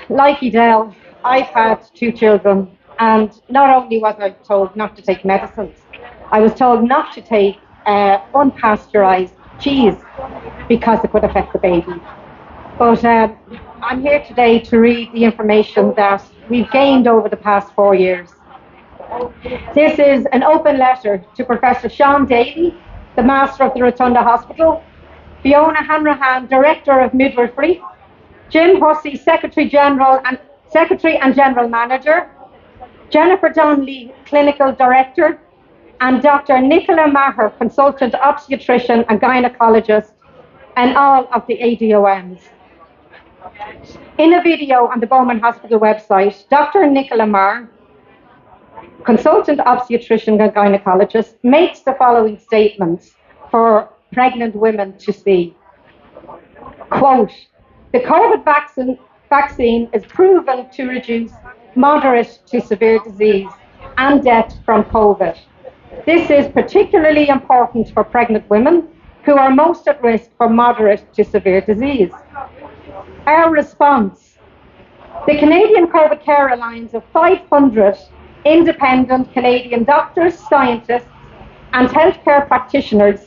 Like Edel, I've had two children, and not only was I told not to take medicines, I was told not to take unpasteurized cheese because it could affect the baby. But I'm here today to read the information that we've gained over the past 4 years. This is an open letter to Professor Sean Daly, the Master of the Rotunda Hospital, Fiona Hanrahan, Director of Midwifery, Jim Hussey, Secretary and General Manager, Jennifer Donnelly, Clinical Director, and Dr. Nicola Maher, Consultant Obstetrician and Gynecologist, and all of the ADOMs. In a video on the Bowman Hospital website, Dr. Nicola Maher, Consultant Obstetrician and Gynecologist, makes the following statements for pregnant women to see. Quote, the COVID vaccine is proven to reduce moderate to severe disease and death from COVID. This is particularly important for pregnant women who are most at risk for moderate to severe disease. Our response. The Canadian COVID Care Alliance of 500 independent Canadian doctors, scientists, and healthcare practitioners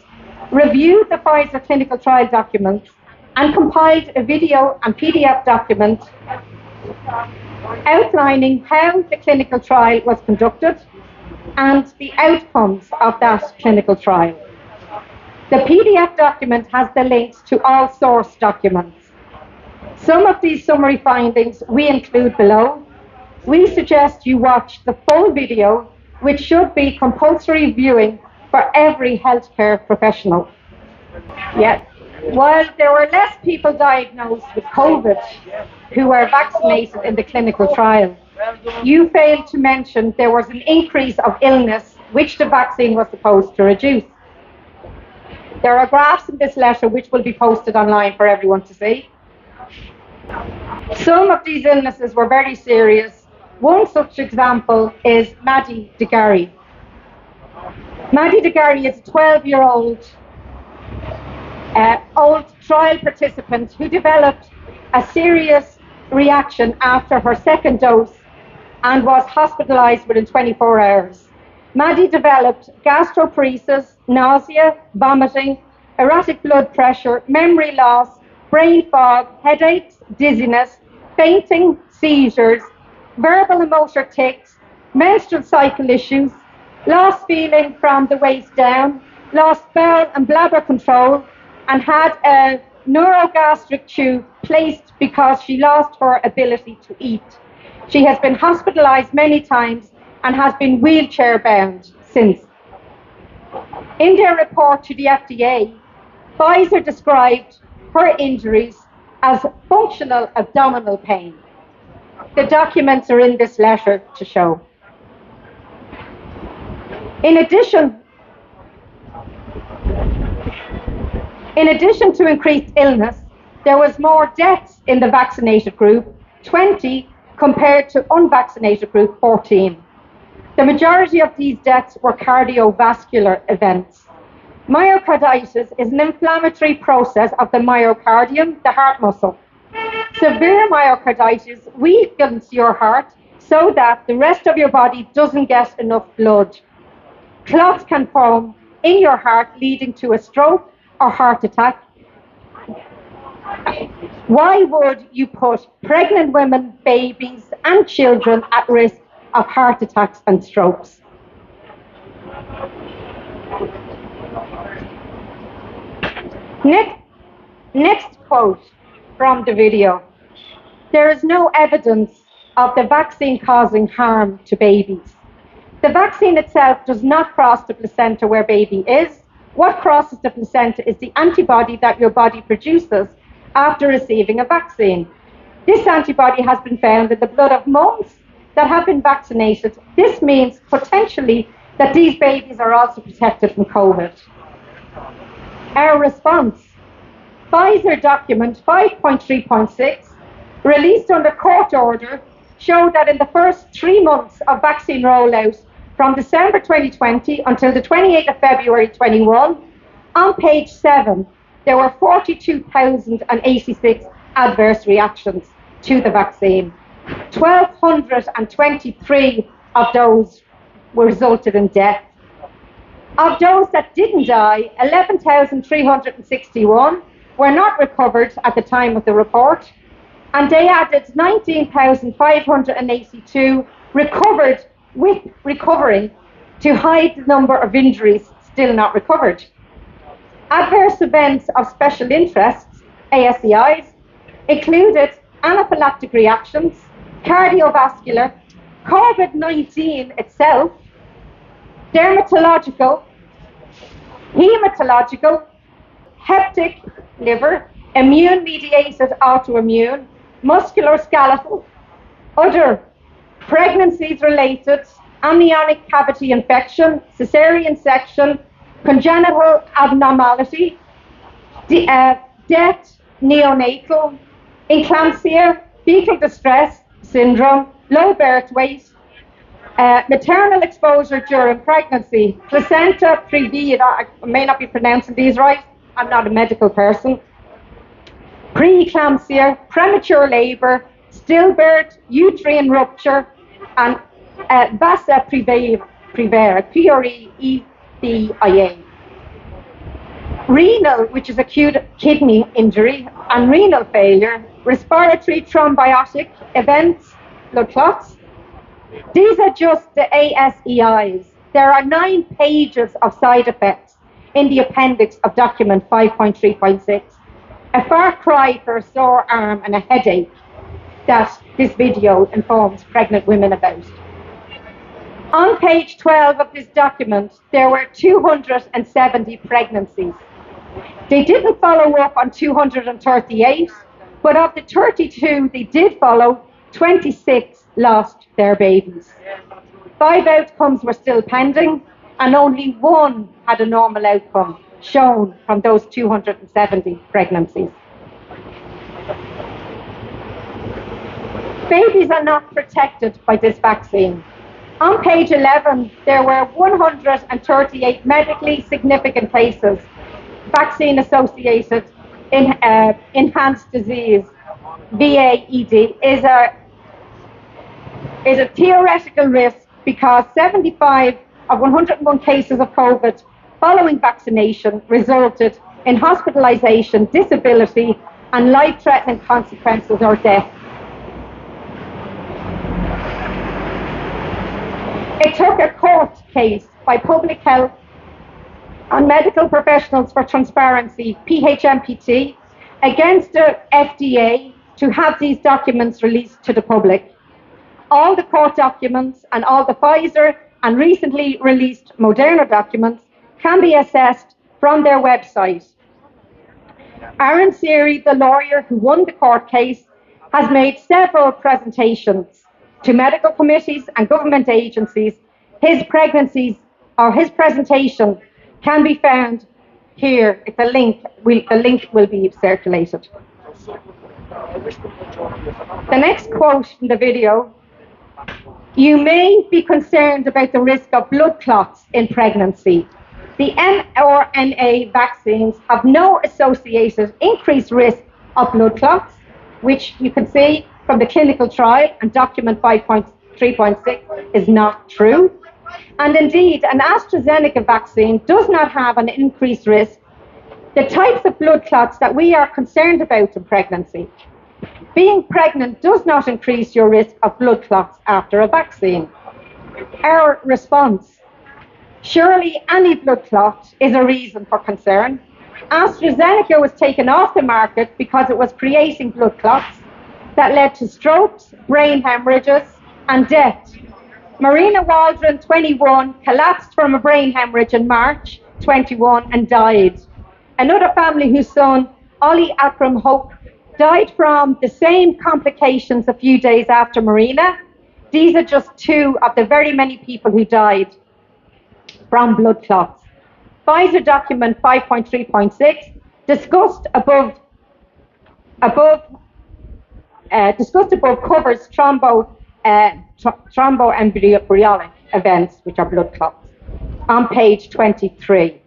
reviewed the Pfizer clinical trial documents and compiled a video and PDF document outlining how the clinical trial was conducted and the outcomes of that clinical trial. The PDF document has the links to all source documents. Some of these summary findings we include below. We suggest you watch the full video, which should be compulsory viewing for every healthcare professional. Yet, while there were less people diagnosed with COVID who were vaccinated in the clinical trial, you failed to mention there was an increase of illness which the vaccine was supposed to reduce. There are graphs in this letter which will be posted online for everyone to see. Some of these illnesses were very serious. One such example is Maddie DeGarry. Maddie DeGarry is a 12-year-old old trial participant who developed a serious reaction after her second dose and was hospitalized within 24 hours. Maddie developed gastroparesis, nausea, vomiting, erratic blood pressure, memory loss, brain fog, headaches, dizziness, fainting, seizures, verbal and motor tics, menstrual cycle issues, lost feeling from the waist down, lost bowel and bladder control, and had a neurogastric tube placed because she lost her ability to eat. She has been hospitalized many times and has been wheelchair bound since. In their report to the FDA, Pfizer described her injuries as functional abdominal pain. The documents are in this letter to show. In addition to increased illness, there was more deaths in the vaccinated group, 20, compared to unvaccinated group, 14. The majority of these deaths were cardiovascular events. Myocarditis is an inflammatory process of the myocardium, the heart muscle. Severe myocarditis weakens your heart so that the rest of your body doesn't get enough blood. Clots can form in your heart, leading to a stroke or heart attack. Why would you put pregnant women, babies, and children at risk of heart attacks and strokes? Next quote from the video. There is no evidence of the vaccine causing harm to babies. The vaccine itself does not cross the placenta where baby is. What crosses the placenta is the antibody that your body produces after receiving a vaccine. This antibody has been found in the blood of moms that have been vaccinated. This means potentially that these babies are also protected from COVID. Our response. Pfizer document 5.3.6, released under court order, showed that in the first 3 months of vaccine rollout from December 2020 until the 28th of February 21, on page 7, there were 42,086 adverse reactions. to the vaccine. 1,223 of those resulted in death. Of those that didn't die, 11,361 were not recovered at the time of the report, and they added 19,582 recovered with recovering to hide the number of injuries still not recovered. Adverse events of special interest, ASEIs, included anaphylactic reactions, cardiovascular, COVID-19 itself, dermatological, hematological, heptic liver, immune-mediated autoimmune, musculoskeletal, other pregnancies-related, amniotic cavity infection, cesarean section, congenital abnormality, death, neonatal, eclampsia, fetal distress syndrome, low birth weight, maternal exposure during pregnancy, placenta previa, I may not be pronouncing these right, I'm not a medical person, preeclampsia, premature labour, stillbirth, uterine rupture, and vasa previa, PREEVIA. Renal, which is acute kidney injury, and renal failure, respiratory thrombotic events, blood clots. These are just the ASEIs. There are 9 pages of side effects in the appendix of document 5.3.6. A far cry for a sore arm and a headache that this video informs pregnant women about. On page 12 of this document, there were 270 pregnancies. They didn't follow up on 238, but of the 32 they did follow, 26 lost their babies. 5 outcomes were still pending, and only 1 had a normal outcome shown from those 270 pregnancies. Babies are not protected by this vaccine. On page 11, there were 138 medically significant cases, vaccine-associated enhanced disease, VAED, is a theoretical risk because 75 of 101 cases of COVID following vaccination resulted in hospitalization, disability, and life-threatening consequences or death. It took a court case by Public Health and Medical Professionals for Transparency, PHMPT, against the FDA to have these documents released to the public. All the court documents and all the Pfizer and recently released Moderna documents can be accessed from their website. Aaron Seary, the lawyer who won the court case, has made several presentations to medical committees and government agencies. His presentation can be found here. The link will be circulated. The next quote in the video: "You may be concerned about the risk of blood clots in pregnancy. The mRNA vaccines have no associated increased risk of blood clots," which you can see from the clinical trial and document 5.3.6 is not true. And indeed, an AstraZeneca vaccine does not have an increased risk. The types of blood clots that we are concerned about in pregnancy. Being pregnant does not increase your risk of blood clots after a vaccine. Our response: surely any blood clot is a reason for concern. AstraZeneca was taken off the market because it was creating blood clots that led to strokes, brain hemorrhages, and death. Marina Waldron, 21, collapsed from a brain hemorrhage in March 21 and died. Another family whose son, Ollie Akram Hope, died from the same complications a few days after Marina. These are just 2 of the very many people who died from blood clots. Pfizer document 5.3.6 discussed above covers thromboembryonic events, which are blood clots. On page 23,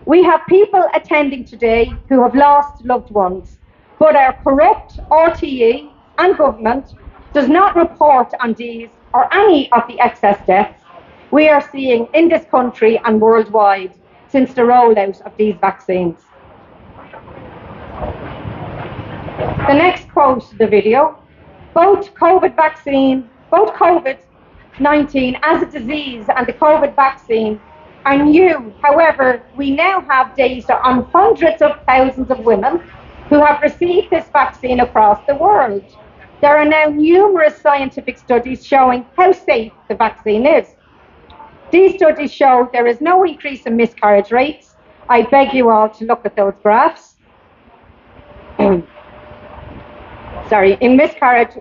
we have people attending today who have lost loved ones, but are corrupt RTE and government does not report on these or any of the excess deaths we are seeing in this country and worldwide since the rollout of these vaccines. The next quote of the video, both COVID-19 as a disease and the COVID vaccine are new. However, we now have data on hundreds of thousands of women who have received this vaccine across the world. There are now numerous scientific studies showing how safe the vaccine is. These studies show there is no increase in miscarriage rates. I beg you all to look at those graphs. In miscarriage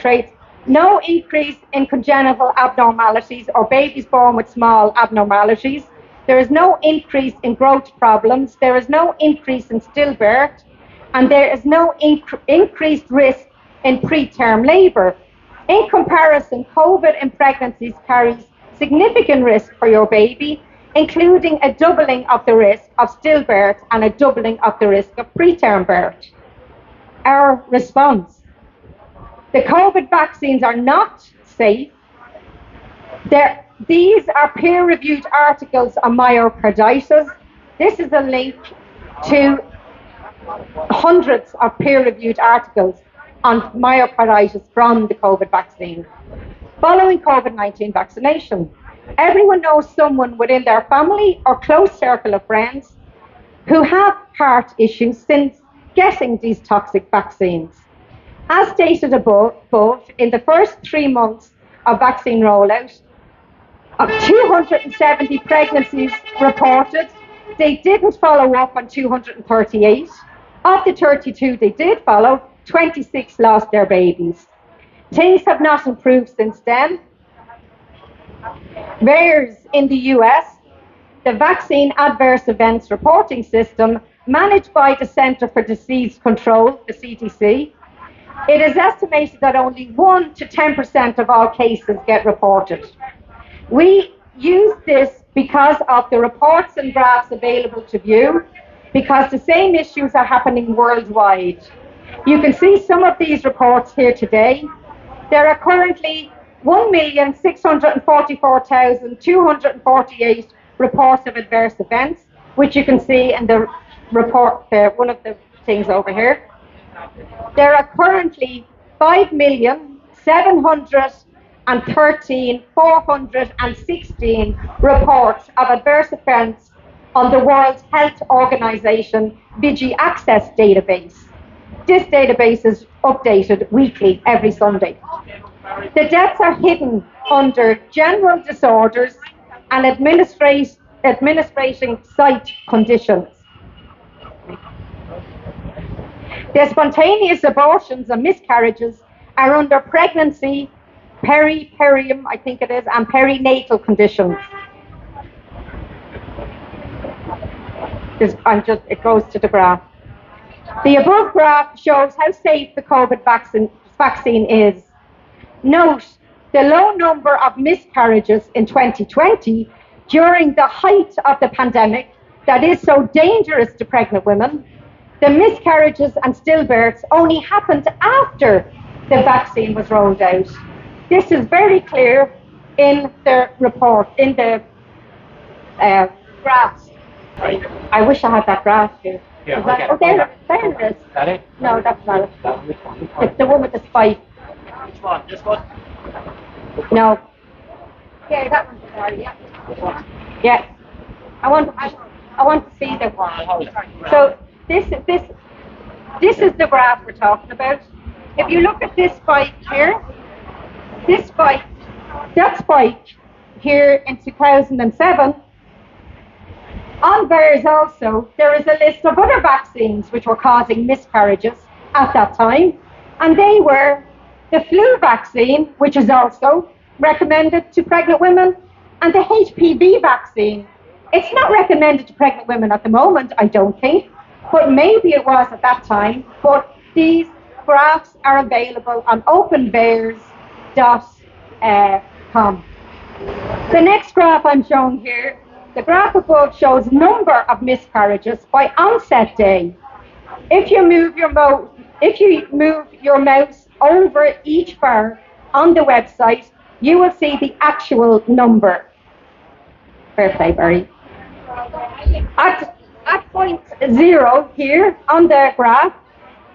rates, no increase in congenital abnormalities or babies born with small abnormalities. There is no increase in growth problems. There is no increase in stillbirth. And there is no increased risk in preterm labour. In comparison, COVID in pregnancies carries significant risk for your baby, including a doubling of the risk of stillbirth and a doubling of the risk of preterm birth. Our response: the COVID vaccines are not safe. These are peer-reviewed articles on myocarditis. This is a link to hundreds of peer-reviewed articles on myocarditis from the COVID vaccine. Following COVID-19 vaccination, everyone knows someone within their family or close circle of friends who have heart issues since getting these toxic vaccines. As stated above, in the first 3 months of vaccine rollout, of 270 pregnancies reported, they didn't follow up on 238. Of the 32 they did follow, 26 lost their babies. Things have not improved since then. VAERS in the US, the Vaccine Adverse Events Reporting System, managed by the Centre for Disease Control, the CDC, it is estimated that only 1 to 10% of all cases get reported. We use this because of the reports and graphs available to view, because the same issues are happening worldwide. You can see some of these reports here today. There are currently 1,644,248 reports of adverse events, which you can see in the report, one of the things over here. There are currently 5,713,416 reports of adverse events on the World Health Organization VIGI Access database. This database is updated weekly, every Sunday. The deaths are hidden under general disorders and administrating site conditions. The spontaneous abortions and miscarriages are under pregnancy, perineum, I think it is, and perinatal conditions. It goes to the graph. The above graph shows how safe the COVID vaccine is. Note the low number of miscarriages in 2020 during the height of the pandemic that is so dangerous to pregnant women. The miscarriages and stillbirths only happened after the vaccine was rolled out. This is very clear in the report, in the graphs. I wish I had that graph here. Yeah, there it is. Is that it? No, that's not it. It's the one with the spike. Which one? This one? No. Yeah, that one's there, yeah. This one? Yeah. I want to see the one. So this is the graph we're talking about. If you look at this spike here, that spike here in 2007, on VAERS also, there is a list of other vaccines which were causing miscarriages at that time, and they were the flu vaccine, which is also recommended to pregnant women, and the HPV vaccine. It's not recommended to pregnant women at the moment, I don't think, but maybe it was at that time. But these graphs are available on openvaers.com. The next graph I'm showing here, the graph above shows number of miscarriages by onset day. If you move your mouse over each bar on the website, you will see the actual number. Fair play, Barry. At point zero here on the graph,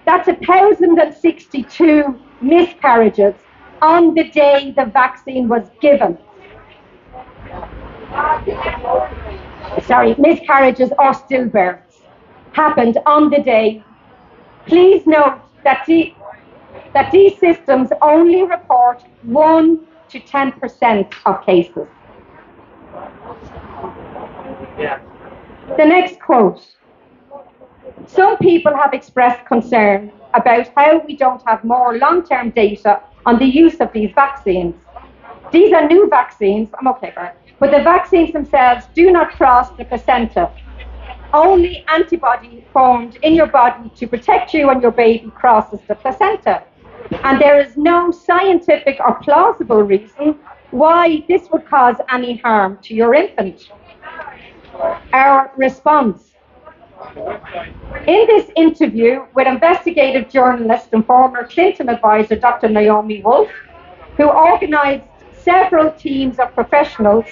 that's 1,062 miscarriages on the day the vaccine was given. Sorry, miscarriages or stillbirths happened on the day. Please note that these systems only report 1 to 10% of cases. The next quote. Some people have expressed concern about how we don't have more long-term data on the use of these vaccines. These are new vaccines, I'm okay, Bert, but the vaccines themselves do not cross the placenta. Only antibody formed in your body to protect you and your baby crosses the placenta. And there is no scientific or plausible reason why this would cause any harm to your infant. Our response. In this interview with investigative journalist and former Clinton advisor Dr. Naomi Wolf, who organised several teams of professionals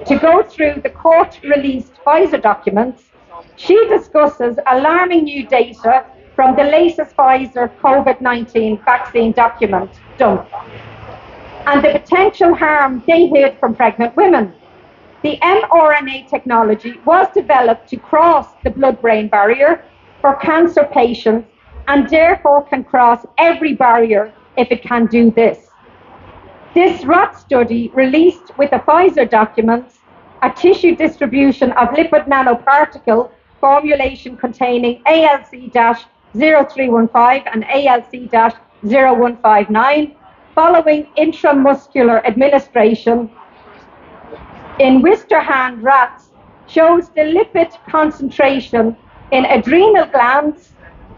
to go through the court-released Pfizer documents, she discusses alarming new data from the latest Pfizer COVID-19 vaccine document dump and the potential harm they hid from pregnant women. The mRNA technology was developed to cross the blood-brain barrier for cancer patients and therefore can cross every barrier if it can do this. This rat study released with the Pfizer documents a tissue distribution of lipid nanoparticle formulation containing ALC-0315 and ALC-0159 following intramuscular administration in Wisterhand rats shows the lipid concentration in adrenal glands,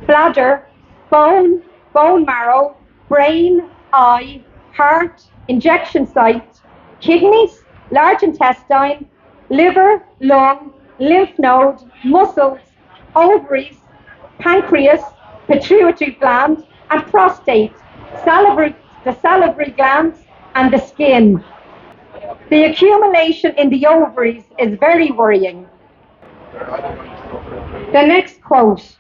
bladder, bone marrow, brain, eye, heart, injection site, kidneys, large intestine, liver, lung, lymph node, muscles, ovaries, pancreas, pituitary gland, and prostate, the salivary glands, and the skin. The accumulation in the ovaries is very worrying. The next quote.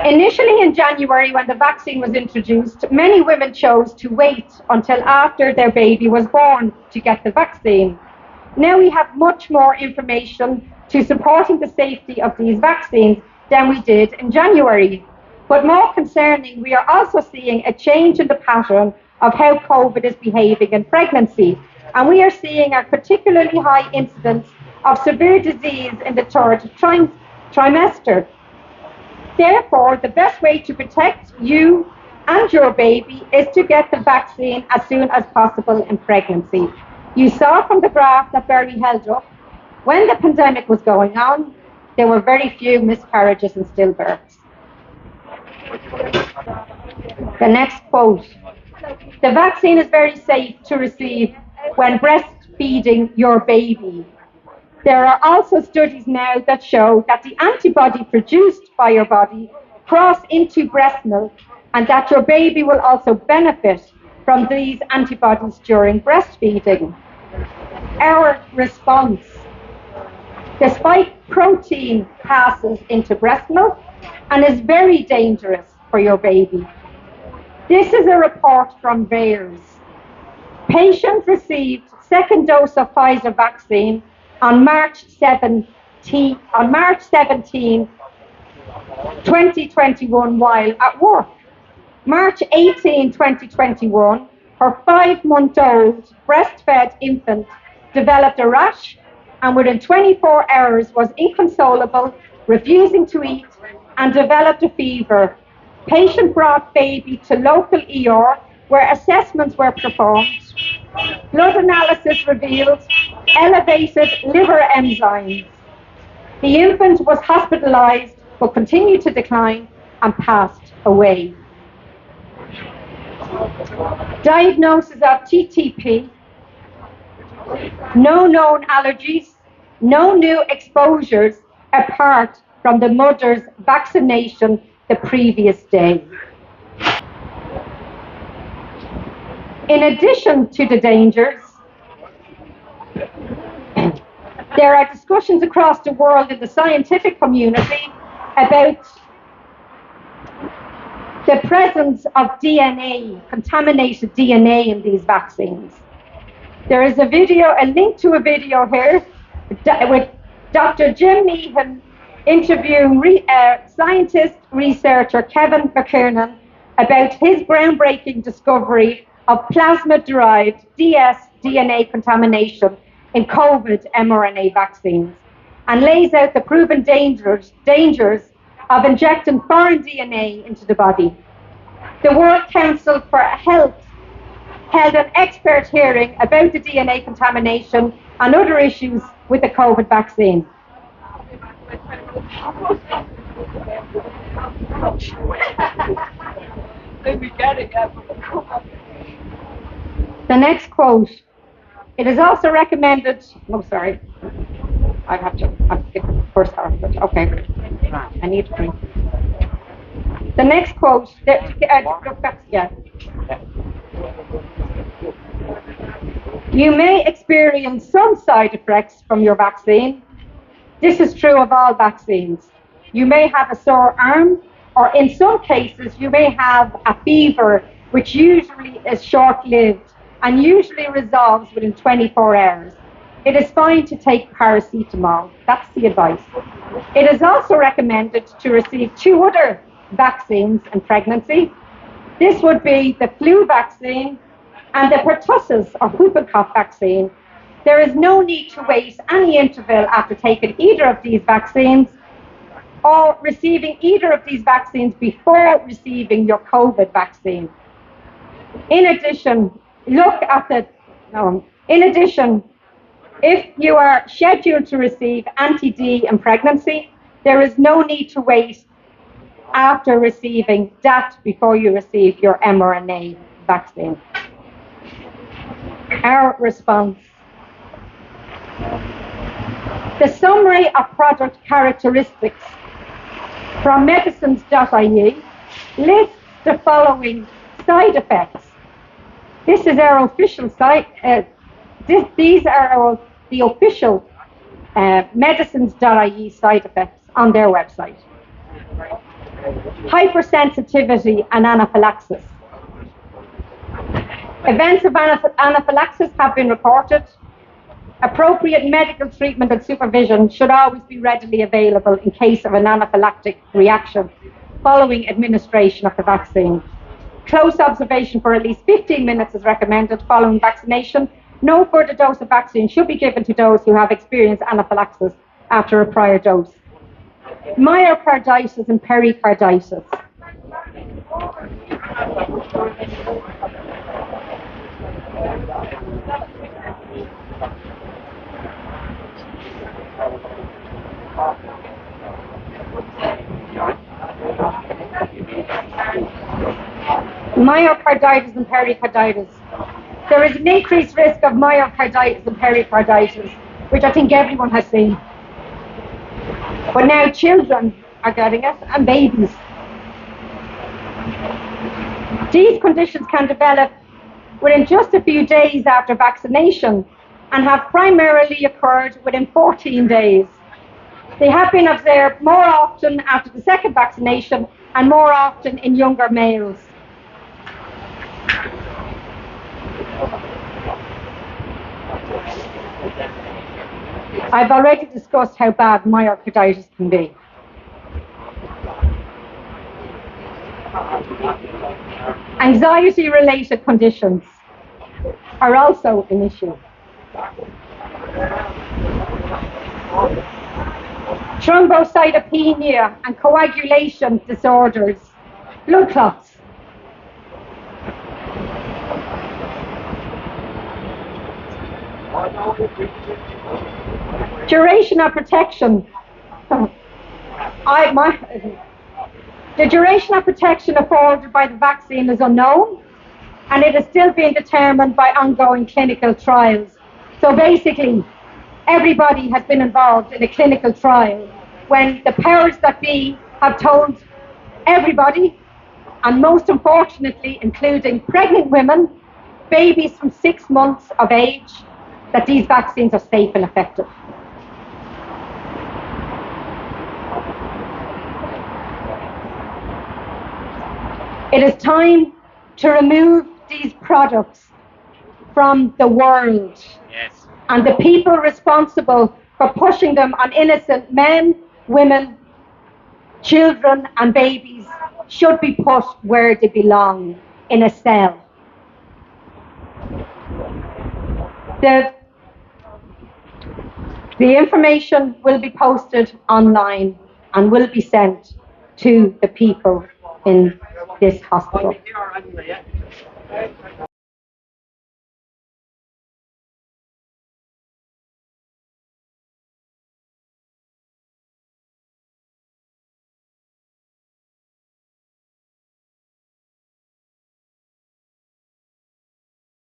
Initially in January, when the vaccine was introduced, many women chose to wait until after their baby was born to get the vaccine. Now we have much more information to supporting the safety of these vaccines than we did in January. But more concerning, we are also seeing a change in the pattern of how COVID is behaving in pregnancy. And we are seeing a particularly high incidence of severe disease in the third trimester. Therefore, the best way to protect you and your baby is to get the vaccine as soon as possible in pregnancy. You saw from the graph that Barry held up, when the pandemic was going on, there were very few miscarriages and stillbirths. The next quote. The vaccine is very safe to receive when breastfeeding your baby. There are also studies now that show that the antibody produced by your body cross into breast milk and that your baby will also benefit from these antibodies during breastfeeding. Our response. The spike protein passes into breast milk and is very dangerous for your baby. This is a report from Wales. Patient received second dose of Pfizer vaccine on March 17, 2021 while at work. March 18, 2021, her 5-month-old breastfed infant developed a rash and within 24 hours was inconsolable, refusing to eat, and developed a fever. Patient brought baby to local ER where assessments were performed. Blood analysis revealed elevated liver enzymes. The infant was hospitalized but continued to decline and passed away. Diagnosis of TTP. No known allergies, no new exposures apart from the mother's vaccination the previous day. In addition to the dangers, there are discussions across the world in the scientific community about the presence of DNA, contaminated DNA in these vaccines. There is a link to a video here with Dr. Jim Meehan interviewing scientist researcher Kevin McKernan about his groundbreaking discovery of plasma-derived dsDNA contamination in COVID mRNA vaccines, and lays out the proven dangers of injecting foreign DNA into the body. The World Council for Health held an expert hearing about the DNA contamination and other issues with the COVID vaccine. The next quote, it is also recommended, I have to skip the first part, okay, I need to drink. The next quote, you may experience some side effects from your vaccine. This is true of all vaccines. You may have a sore arm, or in some cases, you may have a fever, which usually is short-lived and usually resolves within 24 hours. It is fine to take paracetamol. That's the advice. It is also recommended to receive 2 other vaccines in pregnancy. This would be the flu vaccine and the pertussis or whooping cough vaccine. There is no need to wait any interval after taking either of these vaccines or receiving either of these vaccines before receiving your COVID vaccine. In addition, if you are scheduled to receive anti-D in pregnancy, there is no need to wait after receiving that before you receive your mRNA vaccine. Our response. The summary of product characteristics from medicines.ie lists the following side effects. This is our official site. These are the official medicines.ie side effects on their website. Hypersensitivity and anaphylaxis. Events of anaphylaxis have been reported. Appropriate medical treatment and supervision should always be readily available in case of an anaphylactic reaction following administration of the vaccine. Close observation for at least 15 minutes is recommended following vaccination. No further dose of vaccine should be given to those who have experienced anaphylaxis after a prior dose. Myocarditis and pericarditis. Myocarditis and pericarditis. There is an increased risk of myocarditis and pericarditis, which I think everyone has seen. But now children are getting it, and babies. These conditions can develop within just a few days after vaccination and have primarily occurred within 14 days. They have been observed more often after the second vaccination and more often in younger males. I've already discussed how bad myocarditis can be. Anxiety-related conditions are also an issue. Thrombocytopenia and coagulation disorders, blood clots. Duration of protection. The duration of protection afforded by the vaccine is unknown, and it is still being determined by ongoing clinical trials. So basically, everybody has been involved in a clinical trial when the powers that be have told everybody, and most unfortunately including pregnant women, babies from 6 months of age, that these vaccines are safe and effective. It is time to remove these products from the world. Yes. And the people responsible for pushing them on innocent men, women, children and babies should be put where they belong, in a cell. The information will be posted online and will be sent to the people in this hospital.